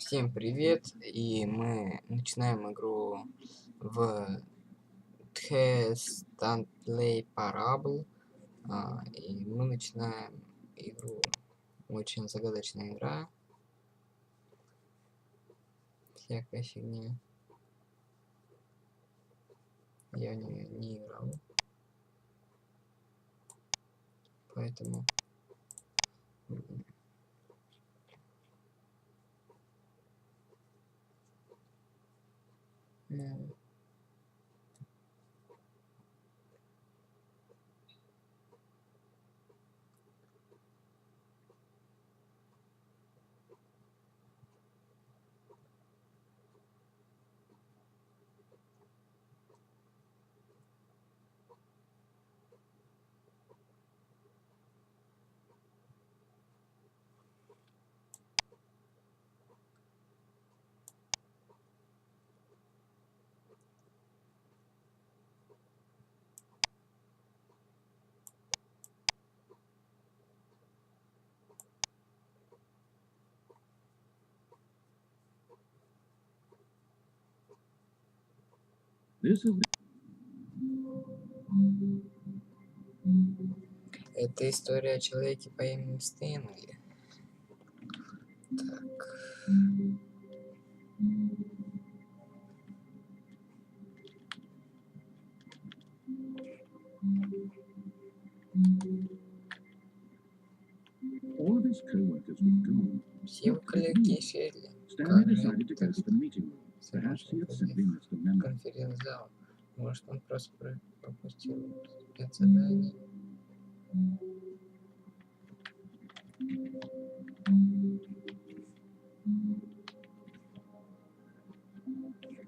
Всем привет! И мы начинаем игру в Stanley Parable. И мы начинаем игру. Очень загадочная игра. Всякая фигня. Я в нее не играл. Поэтому... Это история о человеке по имени Стэнли. Так. All of his co-workers were gone. Все его коллеги исчезли. Stanley decided to go to the meeting room. Perhaps he had simply missed a memo. Конференц-зал. Может, он просто пропустил спецзадание.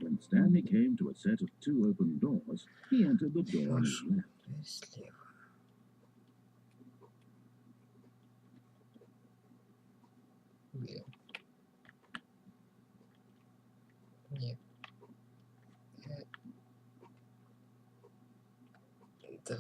When Stanley came to a set of two open doors, he entered the door on his left. Слева. Блин. Нет. Давайте.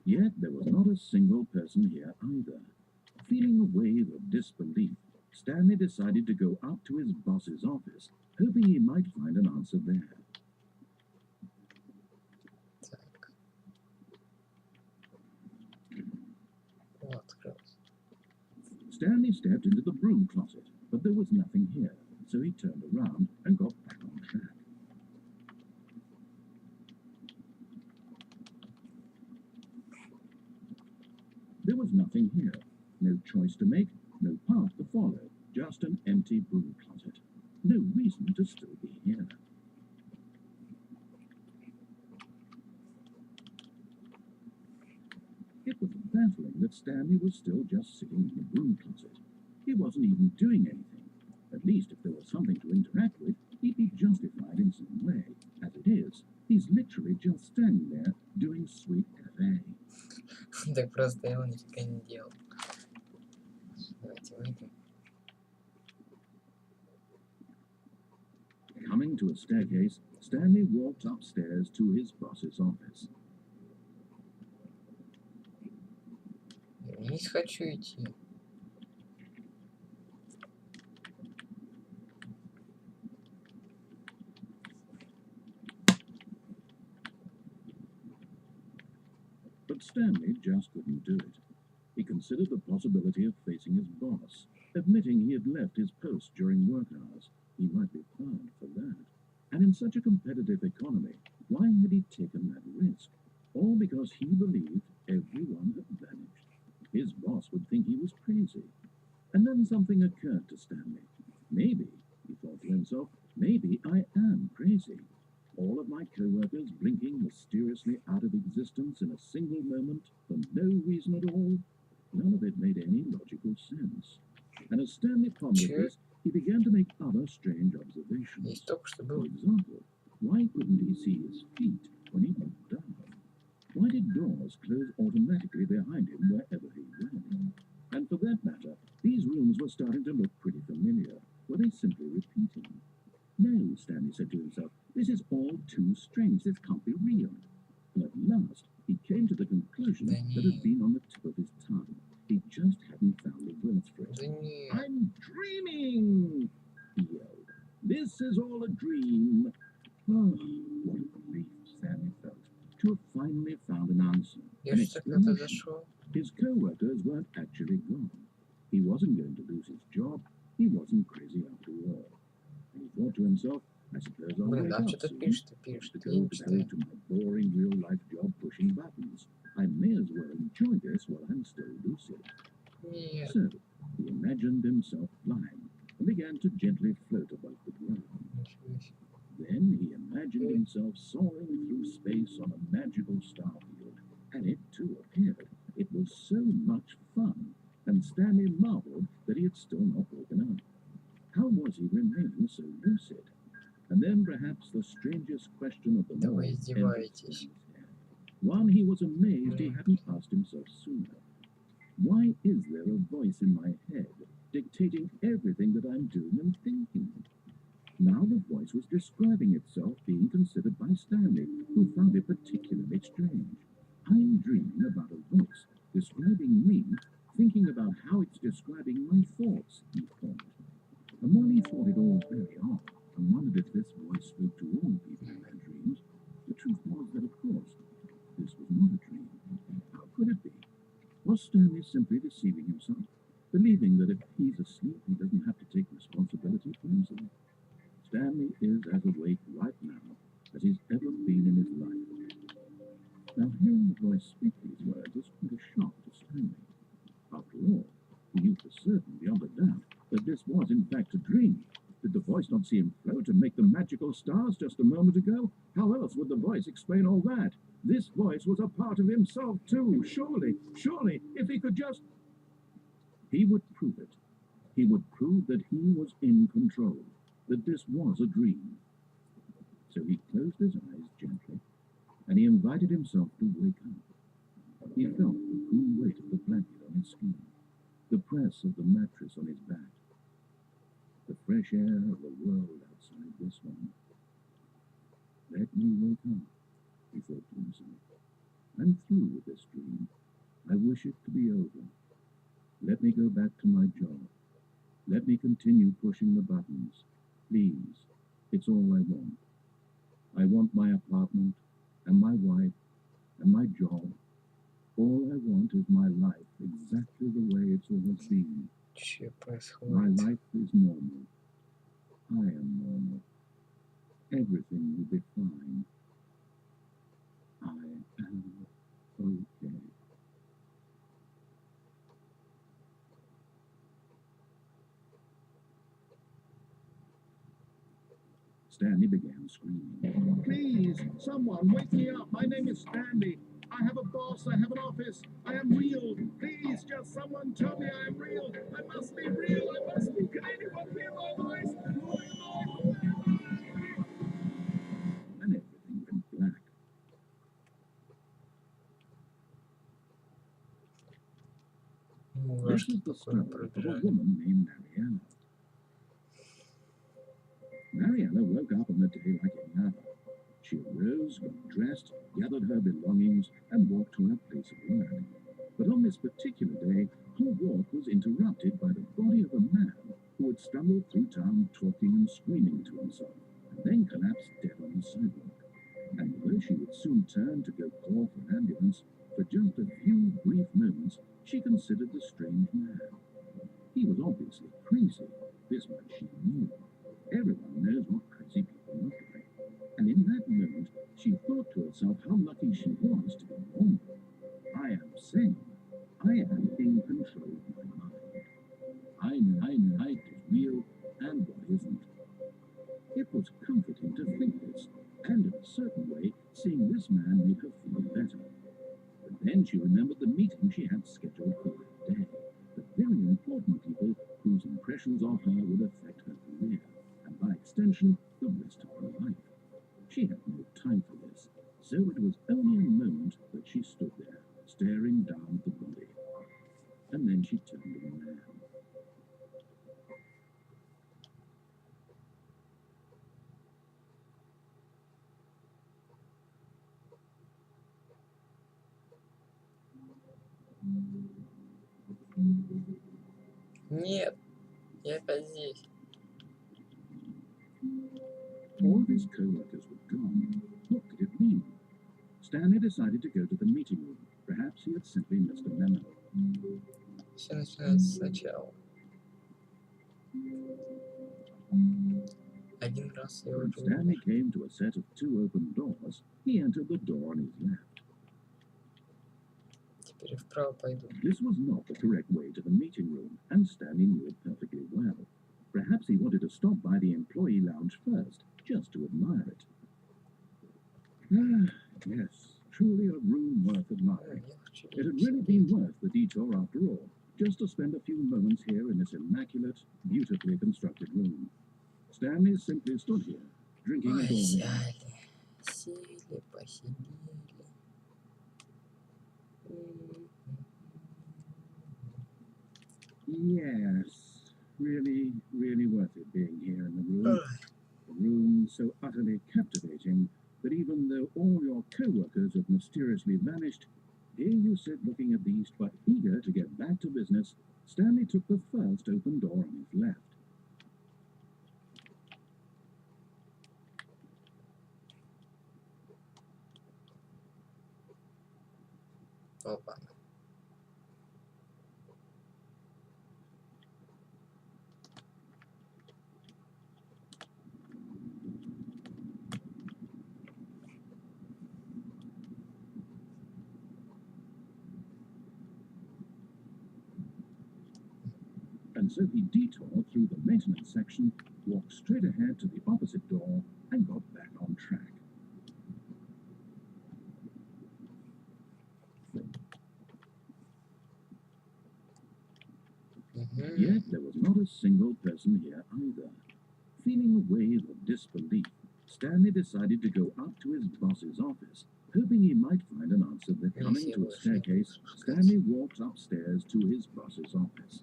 Yet there was not a single person here either. Feeling a wave of disbelief, Stanley decided to go up to his boss's office, hoping he might find an answer there. Так. Вот, открылось. Stanley stepped into the broom closet, but there was nothing here, so he turned around and got back on track. There was nothing here. No choice to make, no path to follow, just an empty broom closet. No reason to still be here. It was baffling that Stanley was still just sitting in the broom closet. He wasn't even doing anything. At least if there was something to interact with, he'd be justified in some way. As it is, he's literally just standing there doing sweet cafe. Так просто я его нифига не делал. Давайте выйдем. Coming to a staircase, Stanley walked upstairs to his boss's office. Я не хочу идти. But Stanley just couldn't do it. He considered the possibility of facing his boss, admitting he had left his post during work hours. He might be pardoned for that. And in such a competitive economy, why had he taken that risk? All because he believed everyone had vanished. His boss would think he was crazy. And then something occurred to Stanley. Maybe, he thought to himself, maybe I am crazy. All of my co-workers blinking mysteriously out of existence in a single moment for no reason at all. None of it made any logical sense. And as Stanley pondered this, he began to make other strange observations. For example, why couldn't he see his feet when he looked down? Why did doors close automatically behind him wherever he went? And for that matter, these rooms were starting to look pretty familiar. Were they simply repeating? No, Stanley said to himself, this is all too strange. This can't be real. And at last, he came to the conclusion Да that had не, been on the tip of his tongue. He just hadn't found the words for it. да не. I'm dreaming, he yelled. This is all a dream. Oh, what a relief Stanley felt to have finally found an answer, Я an что когда explanation. зашел. His co-workers weren't actually gone. He wasn't going to lose his job. He wasn't crazy after all. And he thought to himself, I suppose I'll Блин, wake там up что-то soon. пишет, To пишет. go Я не back читаю. to my boring real-life job pushing buttons. I may as well enjoy this while I'm still lucid. Нет. So, he imagined himself flying and began to gently float above the ground. Ничего себе. Then he imagined himself soaring through space on a magical star field, and it too appeared. It was so much fun, and Stanley marveled that he had still not woken up. How was he remaining so lucid? And then perhaps the strangest question of them Да all вы entered издеваетесь. Stanley's head. One he was amazed he hadn't asked himself sooner. Why is there a voice in my head dictating everything that I'm doing and thinking? Now the voice was describing itself being considered by Stanley, who found it particularly strange. I'm dreaming about a voice describing me, thinking about how it's describing my thoughts, he thought. And while he thought it all very odd, and wondered if this voice spoke to all people in their dreams, the truth was that, of course, this was not a dream. How could it be? Was Stanley simply deceiving himself, believing that if he's asleep, he doesn't have to take responsibility for himself? Stanley is as awake right now as he's ever been in his life. Now, hearing the voice speak these words was quite a shock to Stanley. After all, he knew for certain, beyond a doubt, that this was in fact a dream. Did the voice not see him float and make the magical stars just a moment ago? How else would the voice explain all that? This voice was a part of himself too. Surely, if he could just... He would prove it. He would prove that he was in control, that this was a dream. So he closed his eyes gently, and he invited himself to wake up. He felt the cool weight of the blanket on his skin, the press of the mattress on his back, the fresh air of the world outside this one. Let me wake up, he thought to himself. I'm through with this dream. I wish it to be over. Let me go back to my job. Let me continue pushing the buttons. Please, it's all I want. I want my apartment, and my wife, and my job. All I want is my life exactly the way it's always been. Что My происходит? life is normal. I am normal. Everything will be fine. I am okay. Stanley began screaming. Please, someone, wake me up. My name is Stanley. I have a boss. I have an office. I am real. Please, just someone tell me I am real. I must be real. I must be. Can anyone hear my voice? And everything went black. Ну, а This что is the такое story of a пробежали? woman named Mariella. Mariella woke up on a day like any other. She arose, got dressed, gathered her belongings, and walked to her place of work. But on this particular day, her walk was interrupted by the body of a man who had stumbled through town talking and screaming to himself, and then collapsed dead on the sidewalk. And although she would soon turn to go call for an ambulance, for just a few brief moments she considered the strange man. He was obviously crazy. This much she knew. Everyone knows what crazy people look like. And in that moment, she thought to herself how lucky she was to be normal. I am sane. I am in control of my mind. I know what is real and what isn't. It was comforting to think this, and in a certain way, seeing this man made her feel better. But then she remembered the meeting she had scheduled for that day, the very important people whose impressions of her would affect her career, and by extension, the rest of her life. She had no time for this, so it was only a moment that she stood there, staring down at the body. And then she turned to the man. Нет, я опять здесь. All of his co-workers were gone. What could it mean? Stanley decided to go to the meeting room. Perhaps he had simply missed a memo. Все начинается сначала. Один раз я When уже Stanley умер. came to a set of 2 open doors, he entered the door on his left. Теперь вправо пойду. This was not the correct way to the meeting room, and Stanley knew it perfectly well. Perhaps he wanted to stop by the employee lounge first, just to admire it. Ah, yes, truly a room worth admiring. Я хочу It had really been worth the detour after all, just to spend a few moments here in this immaculate, beautifully constructed room. Stanley simply stood here, drinking a Ой, ball. сяли. Сели, посидели. Yes, really, really worth it being here in the room. A room so utterly captivating that even though all your co-workers have mysteriously vanished, here you sit looking at these, but eager to get back to business. Stanley took the first open door on his left. Опа. And so he detoured through the maintenance section, walked straight ahead to the opposite door, and got back on track. Yet there was not a single person here either. Feeling a wave of disbelief, Stanley decided to go up to his boss's office, hoping he might find an answer. Then, coming to a staircase, Stanley walked upstairs to his boss's office.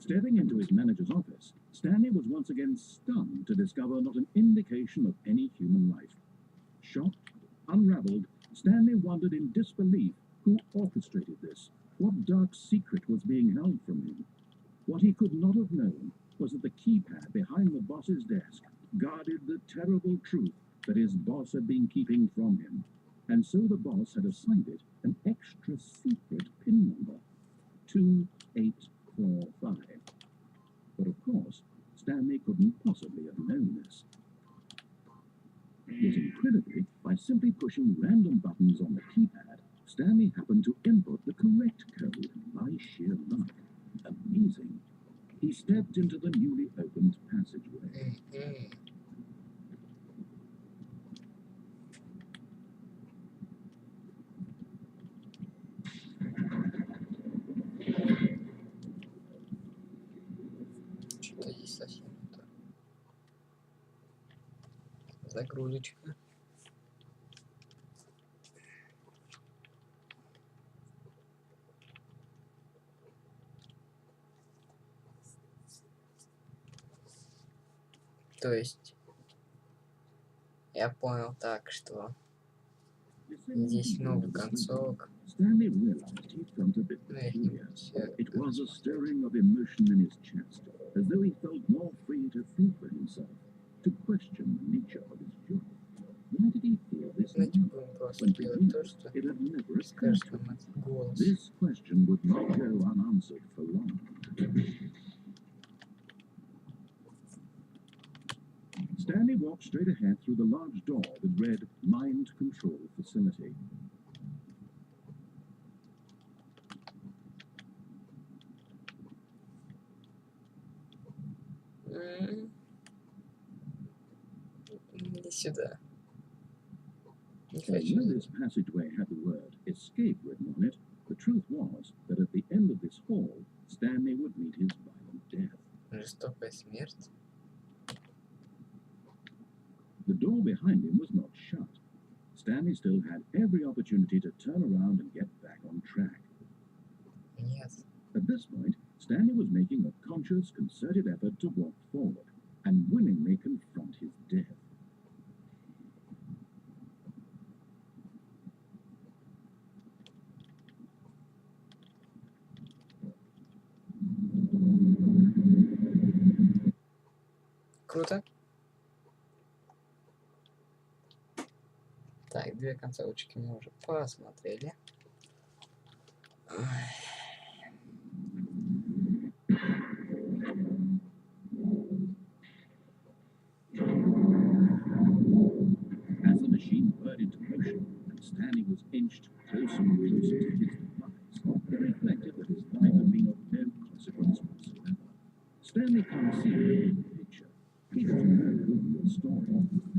Stepping into his manager's office, Stanley was once again stunned to discover not an indication of any human life. Shocked, unraveled, Stanley wondered in disbelief who orchestrated this, what dark secret was being held from him. What he could not have known was that the keypad behind the boss's desk guarded the terrible truth that his boss had been keeping from him, and so the boss had assigned it an extra secret PIN number, 2845. But of course, Stanley couldn't possibly have known this. Yet incredibly, by simply pushing random buttons on the keypad, Stanley happened to input the correct code by sheer luck. Amazing. He stepped into the newly opened passageway. Что-то здесь совсем не то. Загрузочка. То есть я понял так, что здесь много концовок. Stanley realized he felt a bit Но я их не peculiar. буду все It was a рассматривать. stirring of emotion in his chest, as though he felt more free to think for himself, to question the nature of his job. Why did he feel this Давайте now? будем просто When делать beginning, то, что it had never occurred скажет to нам him. этот голос. This question would not go unanswered for long. Stanley walked straight ahead through the large door that read Mind Control Facility. Иди сюда. Не Although хочу. this passageway had the word escape written on it, the truth was that at the end of this hall, Stanley would meet his violent death. Жестокая смерть. The door behind him was not shut. Stanley still had every opportunity to turn around and get back on track. Нет. At this point, Stanley was making a conscious, concerted effort to walk forward, and willingly confront his death. Круто. Так, две концовочки мы уже посмотрели. As the machine whirred into motion and Stanley was inched closer and closer to his demise, he reflected that his life had been of no consequence whatsoever. Stanley can't see the big picture. He doesn't know the story,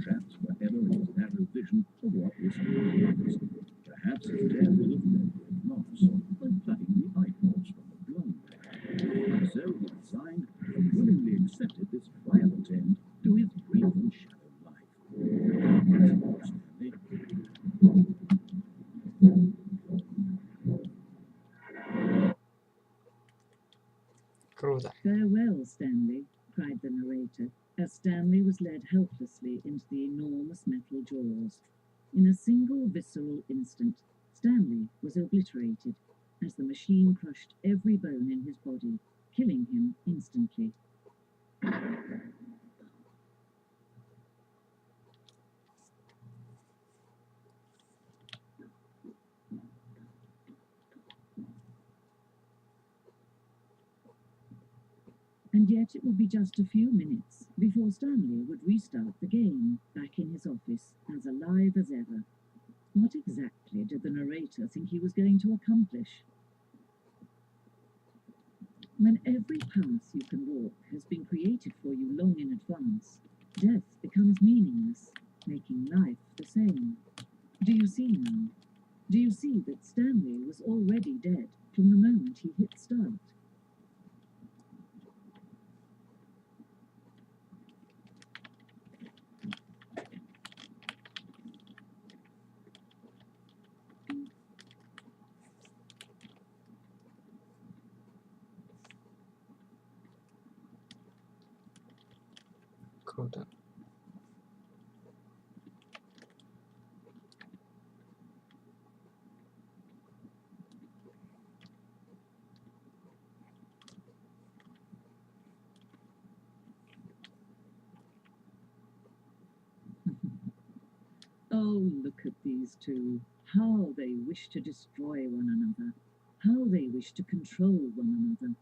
trapped forever in his narrow vision of what this story is. Perhaps his death will have meant great loss by plucking the eyeballs from the blind man. So he resigned and willingly accepted this violent end to his brief and shallow life. Stanley. Круто. Farewell, Stanley, cried the narrator, as Stanley was led helplessly into the enormous metal jaws. In a single visceral instant, Stanley was obliterated as the machine crushed every bone in his body, killing him instantly. And yet it would be just a few minutes before Stanley would restart the game, back in his office, as alive as ever. What exactly did the narrator think he was going to accomplish? When every path you can walk has been created for you long in advance, death becomes meaningless, making life the same. Do you see now? Do you see that Stanley was already dead from the moment he hit start? Круто. Oh, look at these two. How they wish to destroy one another. How they wish to control one another.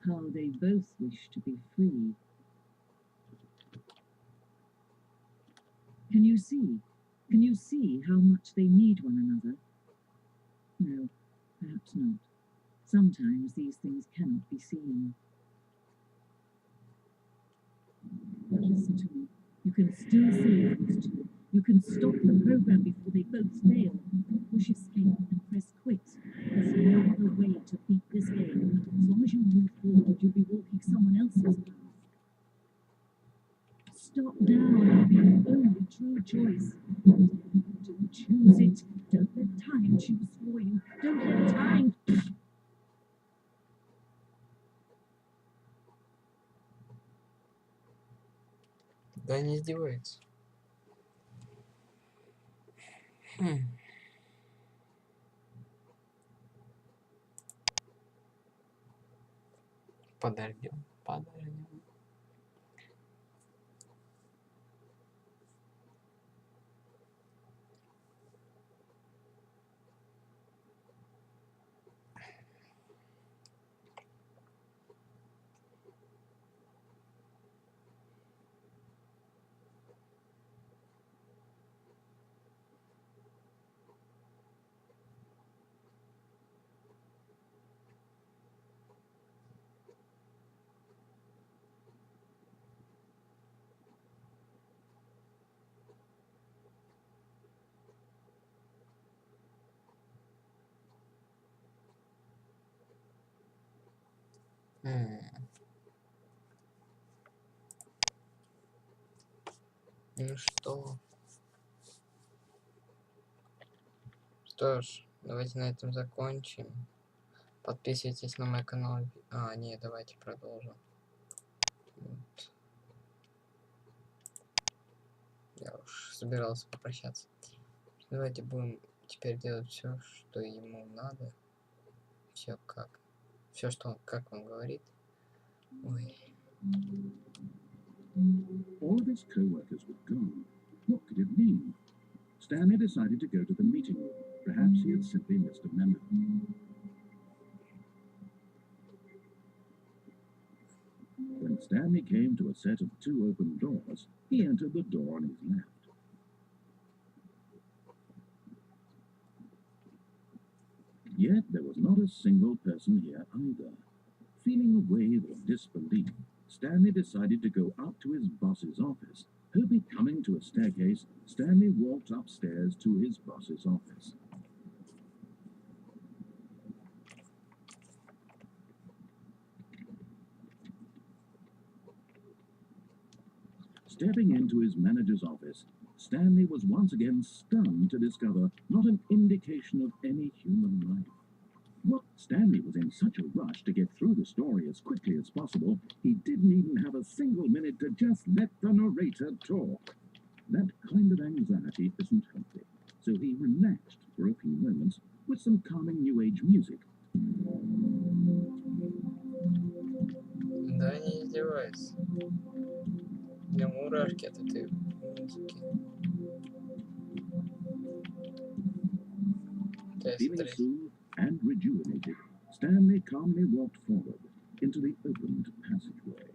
How they both wish to be free. Can you see? Can you see how much they need one another? No, perhaps not. Sometimes these things cannot be seen. But listen to me. You can still save these two. You can stop the program before they both fail. Push escape and press quit. There's no other way to beat this game. As long as you move forward, you'll be walking someone else's path. Stop now. It'll be your only true choice. Don't choose it. Don't let time choose for you. Don't let time. Да не издевается. Подождем. Ну что? Что ж, давайте на этом закончим. Подписывайтесь на мой канал. Нет, давайте продолжим. Вот. Я уж собирался попрощаться. Давайте будем теперь делать все, что ему надо. Все как. Все, что он, как он говорит. Ой. All of his co-workers were gone. What could it mean? Stanley decided to go to the meeting room. Perhaps he had simply missed a memo. When Stanley came to a set of 2 open doors, he entered the door on his left. Yet there was not a single person here either. Feeling a wave of disbelief, Stanley decided to go up to his boss's office. Hoping coming to a staircase, Stanley walked upstairs to his boss's office. Stepping into his manager's office, Stanley was once again stunned to discover not an indication of any human life. What? Stanley was in such a rush to get through the story as quickly as possible, he didn't even have a single minute to just let the narrator talk. That kind of anxiety isn't healthy, so he relaxed for a few moments with some calming New Age music. Да, не издевайся. Мне мурашки от этой музыки. Feeling soothed and rejuvenated, Stanley calmly walked forward into the opened passageway.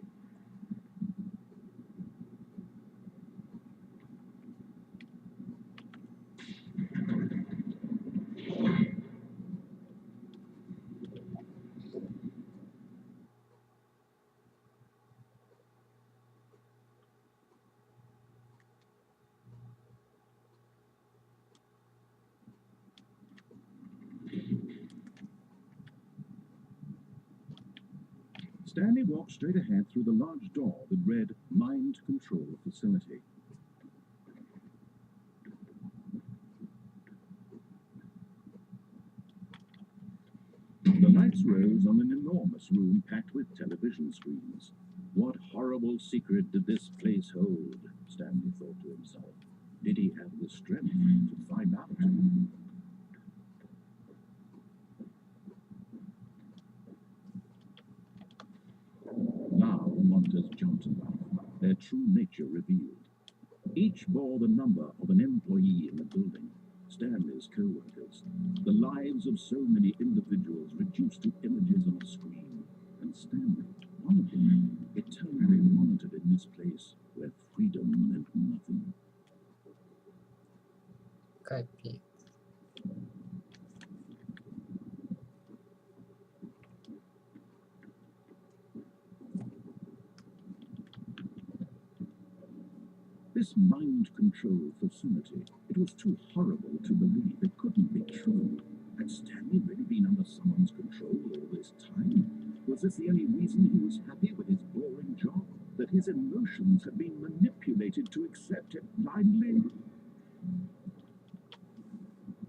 Stanley walked straight ahead through the large door that read Mind Control Facility. The lights rose on an enormous room packed with television screens. What horrible secret did this place hold? Stanley thought to himself. Did he have the strength to find out? Now the monitors jumped to life, their true nature revealed. Each bore the number of an employee in the building, Stanley's co-workers. The lives of so many individuals reduced to images on a screen, and Stanley, one of them, eternally monitored in this place where freedom meant nothing. Капец. This mind control facility, it was too horrible to believe. It couldn't be true. Had Stanley really been under someone's control all this time? Was this the only reason he was happy with his boring job? That his emotions had been manipulated to accept it blindly?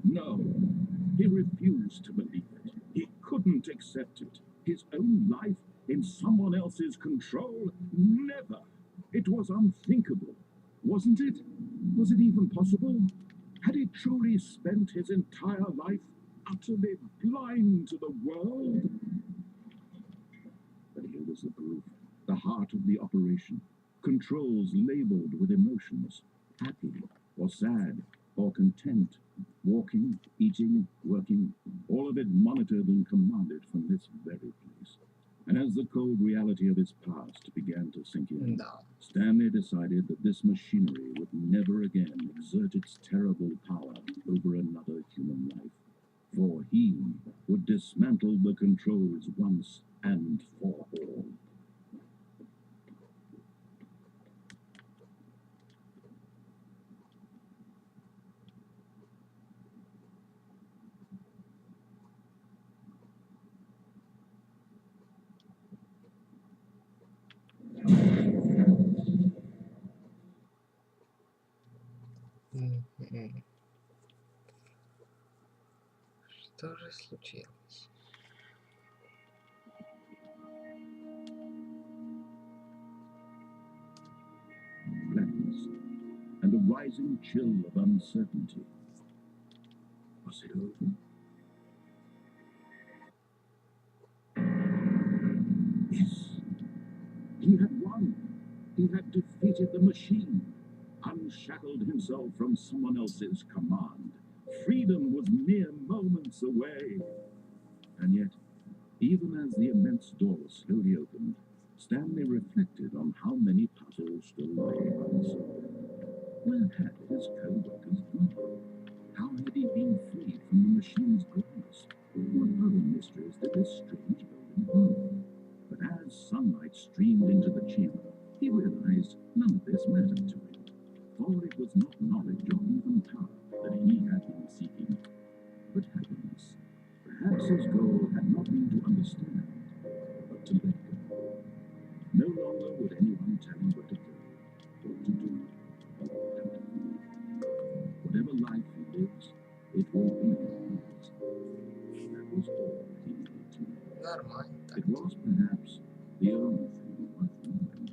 No, he refused to believe it. He couldn't accept it. His own life in someone else's control? Never. It was unthinkable. Wasn't it? Was it even possible? Had he truly spent his entire life utterly blind to the world? But here was the proof, the heart of the operation. Controls labeled with emotions, happy or sad or content, walking, eating, working, all of it monitored and commanded from this very place. And as the cold reality of his past began to sink in, Stanley decided that this machinery would never again exert its terrible power over another human life. For he would dismantle the controls once and for all. Что же случилось? Blackness, and a rising chill of uncertainty. Was it over? Yes. He had won. He had defeated the machine, unshackled himself from someone else's command. Freedom was mere moments away. And yet, even as the immense door slowly opened, Stanley reflected on how many puzzles still lay unsolved. Where had his co-workers gone? How had he been freed from the machine's grasp? What other mysteries did this strange building hold? But as sunlight streamed into the chamber, he realized none of this mattered to him, for it was not knowledge or even power that he had been seeking, but happiness. Perhaps his goal had not been to understand, but to let go. No longer would anyone tell him what to do, what to do, and whatever life he lives, it will be his. That was all he needed to know. Нормально так. It was perhaps the only thing worth knowing.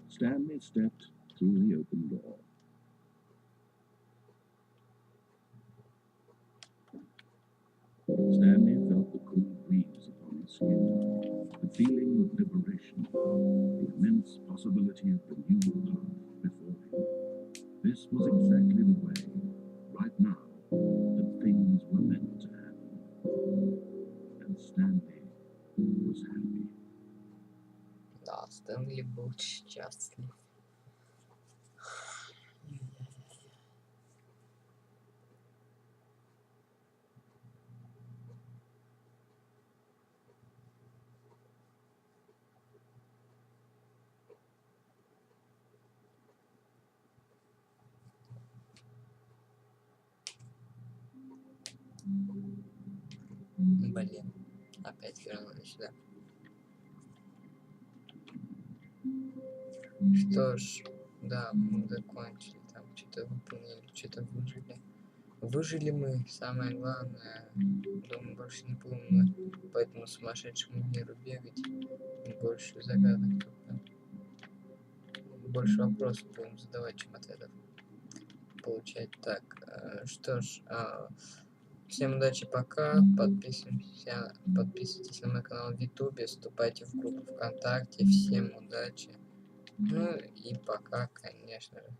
Stanley stepped through the open door. Stanley felt the cool breeze upon his skin, the feeling of liberation, the immense possibility of the new path before him. This was exactly the way, right now, that things were meant to happen. And Stanley was happy. Да, Стэнли был счастлив. Блин, опять вернулись сюда. Что ж, да, мы закончили, там что-то выполнили, что-то выжили. Выжили мы, самое главное. Думаю, больше не будем мы по этому сумасшедшему миру бегать. Больше загадок только. Больше вопросов будем задавать, чем ответов получать. Так, что ж, всем удачи, пока. Подписывайтесь на мой канал в Ютубе, вступайте в группу ВКонтакте. Всем удачи. Ну и пока, конечно же.